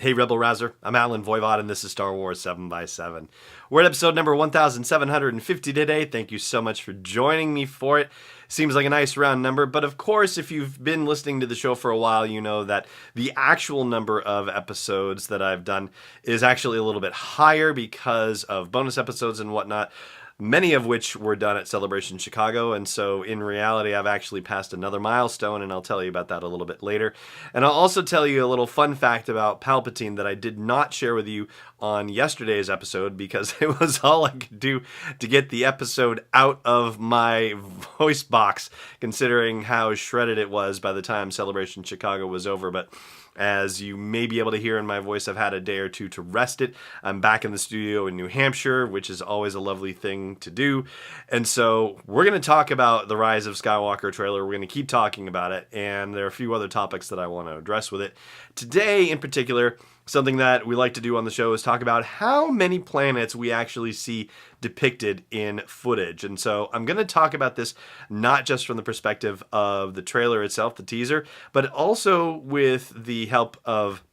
Hey Rebel Rouser, I'm Alan Voivod and this is Star Wars 7x7. We're at episode number 1750 today. Thank you so much for joining me for it. Seems like a nice round number, but of course if you've been listening to the show for a while, you know that the actual number of episodes that I've done is actually a little bit higher because of bonus episodes and whatnot. Many of which were done at Celebration Chicago, and so in reality I've actually passed another milestone, and I'll tell you about that a little bit later. And I'll also tell you a little fun fact about Palpatine that I did not share with you on yesterday's episode because it was all I could do to get the episode out of my voice box, considering how shredded it was by the time Celebration Chicago was over. But as you may be able to hear in my voice, I've had a day or two to rest it. I'm back in the studio in New Hampshire, which is always a lovely thing to do. And so we're going to talk about the Rise of Skywalker trailer. We're going to keep talking about it. And there are a few other topics that I want to address with it. Today, in particular, something that we like to do on the show is talk about how many planets we actually see depicted in footage. And so I'm going to talk about this not just from the perspective of the trailer itself, the teaser, but also with the help of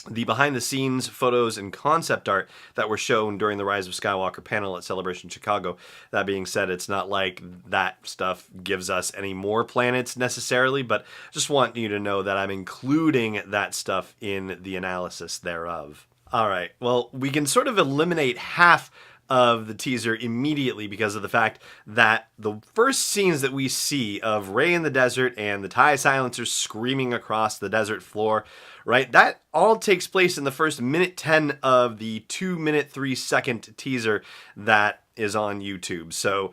the behind-the-scenes photos and concept art that were shown during the Rise of Skywalker panel at Celebration Chicago. That being said, it's not like that stuff gives us any more planets necessarily, but just want you to know that I'm including that stuff in the analysis thereof. All right, well, we can sort of eliminate half of the teaser immediately because of the fact that the first scenes that we see of Rey in the desert and the TIE silencers screaming across the desert floor, right, that all takes place in the first minute 10 of the 2-minute 3-second teaser that is on YouTube. So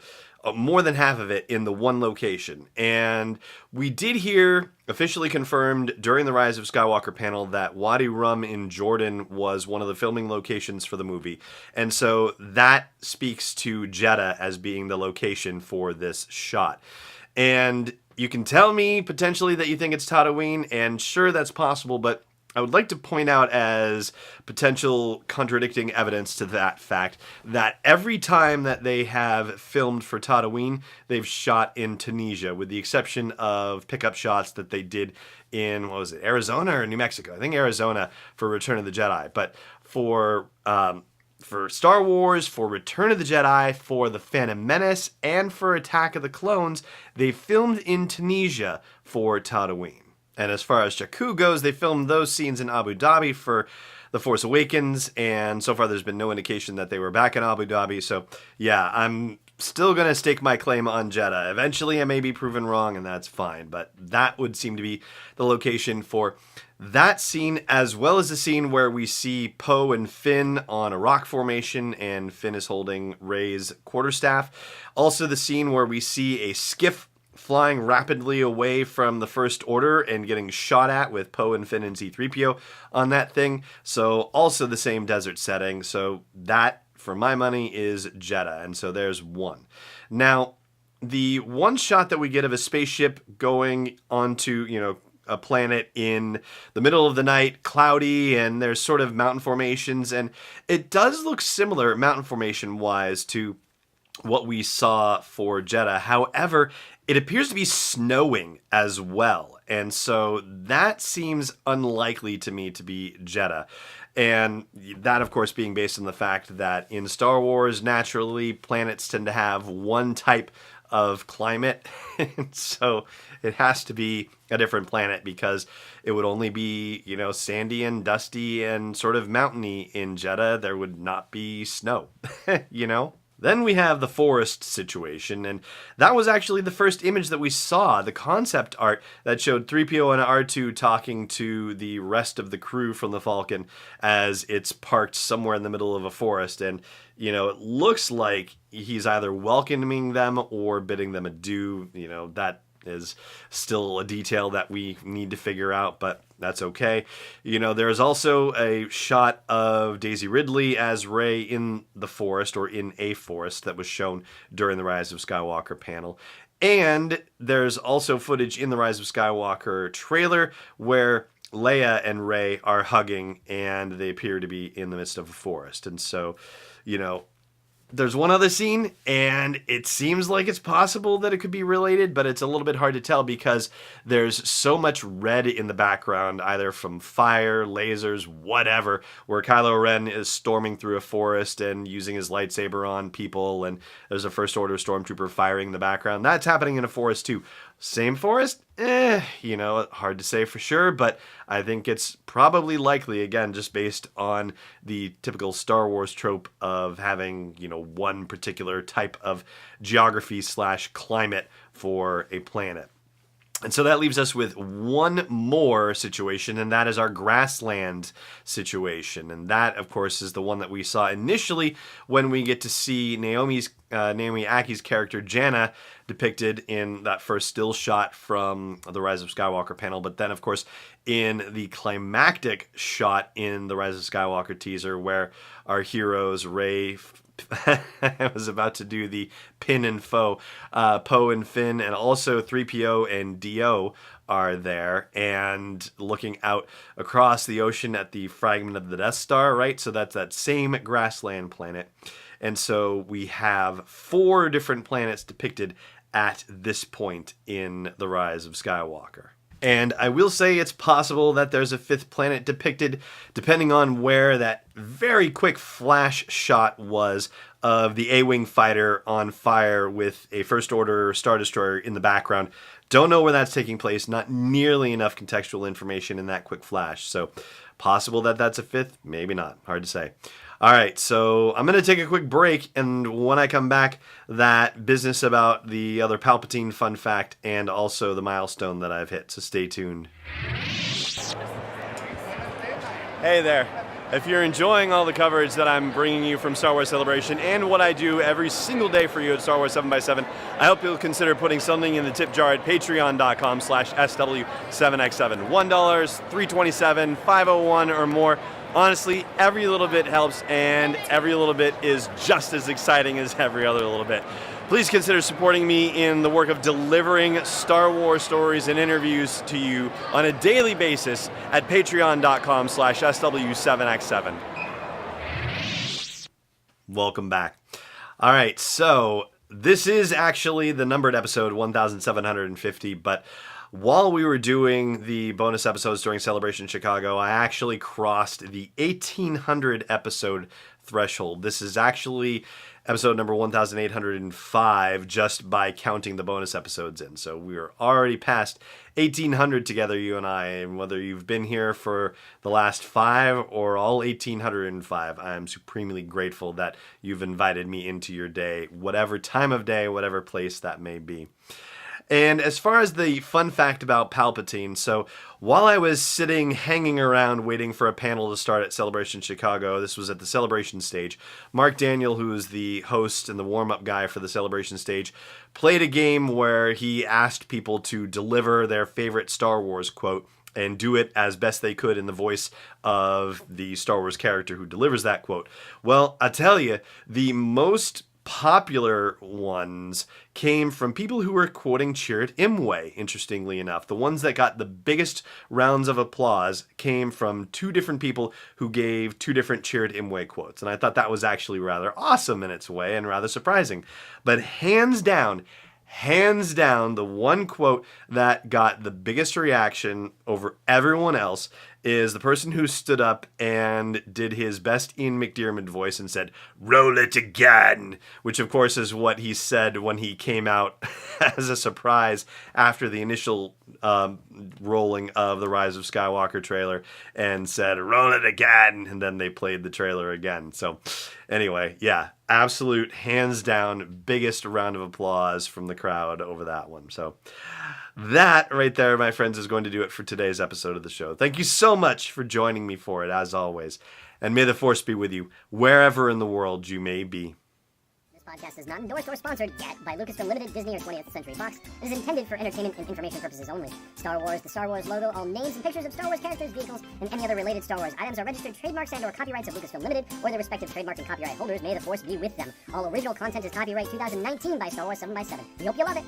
more than half of it in the one location. And we did hear, officially confirmed during the Rise of Skywalker panel, that Wadi Rum in Jordan was one of the filming locations for the movie. And so that speaks to Jeddah as being the location for this shot. And you can tell me potentially that you think it's Tatooine, and sure, that's possible, but I would like to point out as potential contradicting evidence to that fact that every time that they have filmed for Tatooine, they've shot in Tunisia, with the exception of pickup shots that they did in, what was it, Arizona or New Mexico? I think Arizona for Return of the Jedi. But for Star Wars, for Return of the Jedi, for The Phantom Menace, and for Attack of the Clones, they filmed in Tunisia for Tatooine. And as far as Jakku goes, they filmed those scenes in Abu Dhabi for The Force Awakens, and so far there's been no indication that they were back in Abu Dhabi. So yeah, I'm still going to stake my claim on Jeddah. Eventually I may be proven wrong, and that's fine, but that would seem to be the location for that scene, as well as the scene where we see Poe and Finn on a rock formation and Finn is holding Rey's quarterstaff. Also the scene where we see a skiff flying rapidly away from the First Order and getting shot at with Poe and Finn and C-3PO on that thing. So also the same desert setting. So that, for my money, is Jeddah. And so there's one. Now, the one shot that we get of a spaceship going onto, a planet in the middle of the night, cloudy, and there's sort of mountain formations. And it does look similar, mountain formation wise, to what we saw for Jeddah. However, it appears to be snowing as well. And so that seems unlikely to me to be Jeddah. And that, of course, being based on the fact that in Star Wars, naturally, planets tend to have one type of climate. And so it has to be a different planet because it would only be, sandy and dusty and sort of mountainy in Jeddah. There would not be snow, Then we have the forest situation, and that was actually the first image that we saw, the concept art that showed 3PO and R2 talking to the rest of the crew from the Falcon as it's parked somewhere in the middle of a forest. And, it looks like he's either welcoming them or bidding them adieu. That is still a detail that we need to figure out, but that's okay. There's also a shot of Daisy Ridley as Rey in the forest, or in a forest, that was shown during the Rise of Skywalker panel. And there's also footage in the Rise of Skywalker trailer where Leia and Rey are hugging and they appear to be in the midst of a forest. And so, There's one other scene, and it seems like it's possible that it could be related, but it's a little bit hard to tell because there's so much red in the background, either from fire, lasers, whatever, where Kylo Ren is storming through a forest and using his lightsaber on people, and there's a First Order stormtrooper firing in the background. That's happening in a forest too. Same forest? Hard to say for sure, but I think it's probably likely, again, just based on the typical Star Wars trope of having, one particular type of geography/climate for a planet. And so that leaves us with one more situation, and that is our grassland situation. And that, of course, is the one that we saw initially when we get to see Naomi Ackie's character, Jannah, depicted in that first still shot from the Rise of Skywalker panel. But then, of course, in the climactic shot in the Rise of Skywalker teaser where our heroes, Rey, I was about to do the pin and foe. Poe and Finn, and also 3PO and D-O are there, and looking out across the ocean at the fragment of the Death Star, right? So that's that same grassland planet. And so we have 4 different planets depicted at this point in the Rise of Skywalker. And I will say it's possible that there's a 5th planet depicted, depending on where that very quick flash shot was of the A-Wing fighter on fire with a First Order Star Destroyer in the background. Don't know where that's taking place. Not nearly enough contextual information in that quick flash. So possible that that's a 5th, maybe not. Hard to say. All right, so I'm going to take a quick break, and when I come back, that business about the other Palpatine fun fact and also the milestone that I've hit, so stay tuned. Hey there. If you're enjoying all the coverage that I'm bringing you from Star Wars Celebration and what I do every single day for you at Star Wars 7x7, I hope you'll consider putting something in the tip jar at patreon.com/SW7x7. $1, $3.27, $5.01 or more. Honestly, every little bit helps, and every little bit is just as exciting as every other little bit. Please consider supporting me in the work of delivering Star Wars stories and interviews to you on a daily basis at patreon.com/SW7x7. Welcome back. All right, so this is actually the numbered episode 1750, but while we were doing the bonus episodes during Celebration Chicago, I actually crossed the 1800 episode threshold. This is actually episode number 1805 just by counting the bonus episodes in. So we are already past 1800 together, you and I, and whether you've been here for the last 5 or all 1805, I am supremely grateful that you've invited me into your day, whatever time of day, whatever place that may be. And as far as the fun fact about Palpatine, so while I was sitting, hanging around, waiting for a panel to start at Celebration Chicago, this was at the Celebration stage, Mark Daniel, who is the host and the warm-up guy for the Celebration stage, played a game where he asked people to deliver their favorite Star Wars quote and do it as best they could in the voice of the Star Wars character who delivers that quote. Well, I tell you, the most popular ones came from people who were quoting Chirrut Imwe, interestingly enough. The ones that got the biggest rounds of applause came from 2 different people who gave 2 different Chirrut Imwe quotes. And I thought that was actually rather awesome in its way and rather surprising. But hands down, the one quote that got the biggest reaction over everyone else is the person who stood up and did his best Ian McDiarmid voice and said, "Roll it again," which of course is what he said when he came out as a surprise after the initial rolling of the Rise of Skywalker trailer and said, "Roll it again," and then they played the trailer again. So anyway, yeah, absolute hands down biggest round of applause from the crowd over that one. So that right there, my friends, is going to do it for today's episode of the show. Thank you so much for joining me for it, as always. And may the Force be with you, wherever in the world you may be. This podcast is not endorsed or sponsored yet by Lucasfilm Limited, Disney, or 20th Century Fox. It is intended for entertainment and information purposes only. Star Wars, the Star Wars logo, all names and pictures of Star Wars characters, vehicles, and any other related Star Wars items are registered trademarks and/or copyrights of Lucasfilm Limited or their respective trademark and copyright holders. May the Force be with them. All original content is copyright 2019 by Star Wars 7x7. We hope you love it.